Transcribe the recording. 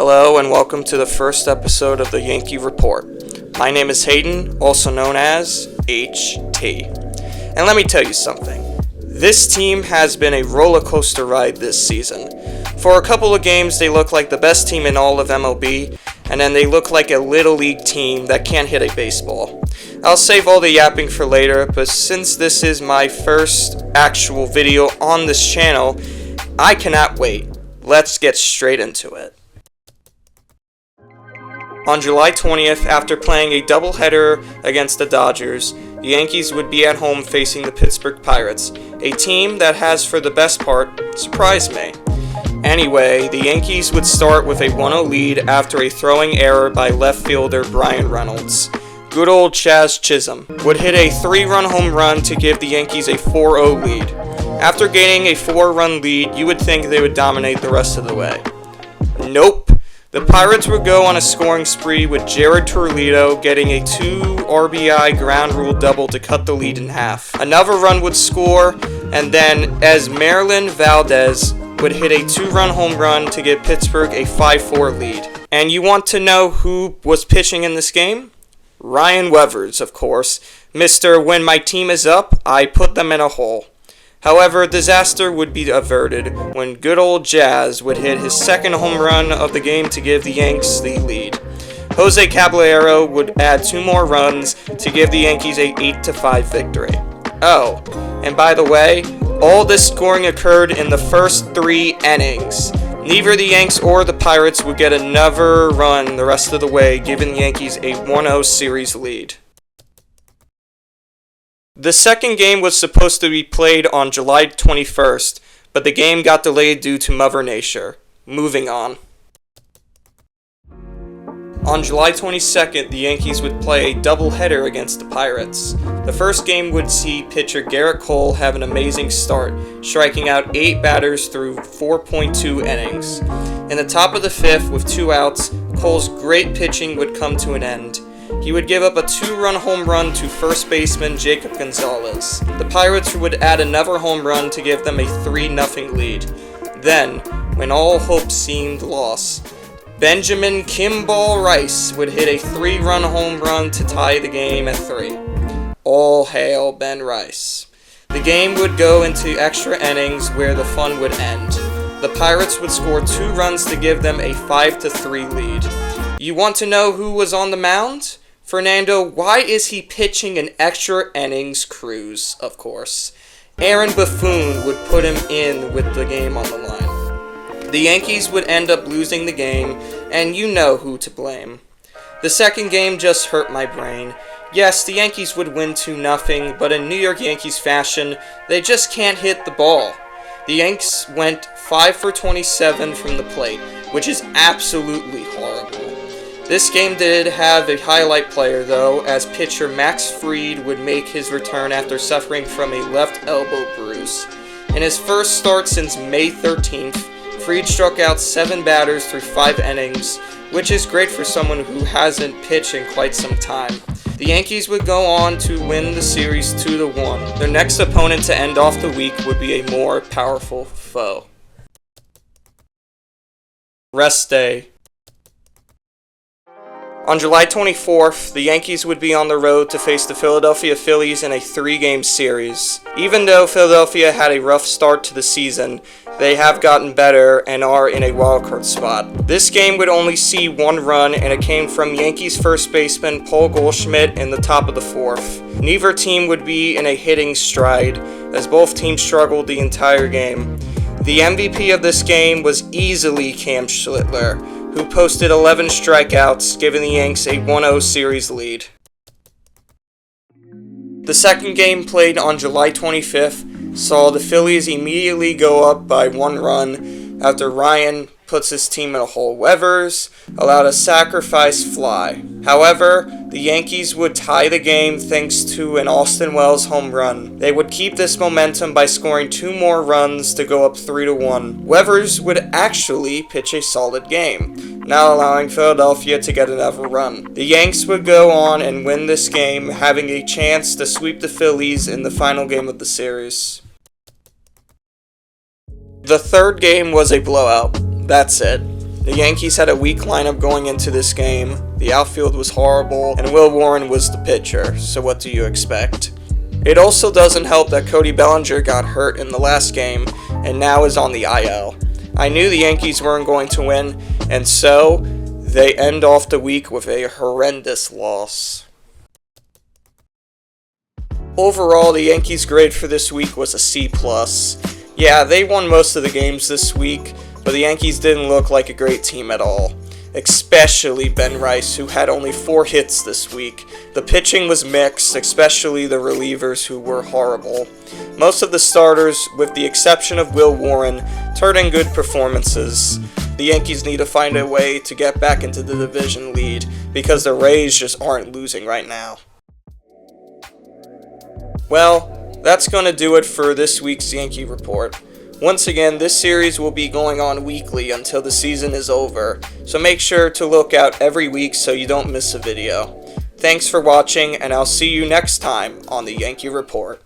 Hello and welcome to the first episode of the Yankee Report. My name is Hayden, also known as HT. And let me tell you something. This team has been a roller coaster ride this season. For a couple of games, they look like the best team in all of MLB, and then they look like a little league team that can't hit a baseball. I'll save all the yapping for later, but since this is my first actual video on this channel, I cannot wait. Let's get straight into it. On July 20th, after playing a doubleheader against the Dodgers, the Yankees would be at home facing the Pittsburgh Pirates, a team that has, for the best part, surprised me. Anyway, the Yankees would start with a 1-0 lead after a throwing error by left fielder Bryan Reynolds. Good old Chaz Chisholm would hit a 3-run home run to give the Yankees a 4-0 lead. After gaining a 4-run lead, you would think they would dominate the rest of the way. Nope. The Pirates would go on a scoring spree with Jared Turlito getting a 2 RBI ground rule double to cut the lead in half. Another run would score, and then Esmeralyn Valdez would hit a 2-run home run to give Pittsburgh a 5-4 lead. And you want to know who was pitching in this game? Ryan Weathers, of course. Mr. When my team is up, I put them in a hole. However, disaster would be averted when good old Jazz would hit his second home run of the game to give the Yanks the lead. Jose Caballero would add 2 more runs to give the Yankees a 8-5 victory. Oh, and by the way, all this scoring occurred in the first 3 innings. Neither the Yanks or the Pirates would get another run the rest of the way, giving the Yankees a 1-0 series lead. The second game was supposed to be played on July 21st, but the game got delayed due to Mother Nature. Moving on. On July 22nd, the Yankees would play a doubleheader against the Pirates. The first game would see pitcher Garrett Cole have an amazing start, striking out 8 batters through 4.2 innings. In the top of the 5th, with 2 outs, Cole's great pitching would come to an end. He would give up a 2-run home run to first baseman Jacob Gonzalez. The Pirates would add another home run to give them a 3-0 lead. Then, when all hope seemed lost, Benjamin Kimball Rice would hit a 3-run home run to tie the game at 3. All hail Ben Rice. The game would go into extra innings where the fun would end. The Pirates would score 2 runs to give them a 5-3 lead. You want to know who was on the mound? Fernando, why is he pitching an extra innings cruise? Of course. Aaron Buffoon would put him in with the game on the line. The Yankees would end up losing the game, and you know who to blame. The second game just hurt my brain. Yes, the Yankees would win 2-0, but in New York Yankees fashion, they just can't hit the ball. The Yanks went 5 for 27 from the plate, which is absolutely horrible. This game did have a highlight player though, as pitcher Max Fried would make his return after suffering from a left elbow bruise. In his first start since May 13th, Fried struck out 7 batters through 5 innings, which is great for someone who hasn't pitched in quite some time. The Yankees would go on to win the series 2-1. Their next opponent to end off the week would be a more powerful foe. Rest day. On July 24th, the Yankees would be on the road to face the Philadelphia Phillies in a 3-game series. Even though Philadelphia had a rough start to the season, they have gotten better and are in a wildcard spot. This game would only see 1 run, and it came from Yankees first baseman Paul Goldschmidt in the top of the 4th. Neither team would be in a hitting stride, as both teams struggled the entire game. The MVP of this game was easily Cam Schlittler, who posted 11 strikeouts, giving the Yanks a 1-0 series lead. The second game, played on July 25th, saw the Phillies immediately go up by 1 run after Ryan puts his team in a hole. Weathers allowed a sacrifice fly. However, the Yankees would tie the game thanks to an Austin Wells home run. They would keep this momentum by scoring 2 more runs to go up 3-1. Weathers would actually pitch a solid game, now allowing Philadelphia to get another run. The Yanks would go on and win this game, having a chance to sweep the Phillies in the final game of the series. The third game was a blowout. That's it. The Yankees had a weak lineup going into this game, the outfield was horrible, and Will Warren was the pitcher, so what do you expect? It also doesn't help that Cody Bellinger got hurt in the last game, and now is on the IL. I knew the Yankees weren't going to win, and so they end off the week with a horrendous loss. Overall, the Yankees' grade for this week was a C+. Yeah, they won most of the games this week, but the Yankees didn't look like a great team at all. Especially Ben Rice, who had only 4 hits this week. The pitching was mixed, especially the relievers who were horrible. Most of the starters, with the exception of Will Warren, turned in good performances. The Yankees need to find a way to get back into the division lead, because the Rays just aren't losing right now. Well, that's going to do it for this week's Yankee Report. Once again, this series will be going on weekly until the season is over, so make sure to look out every week so you don't miss a video. Thanks for watching, and I'll see you next time on the Yankee Report.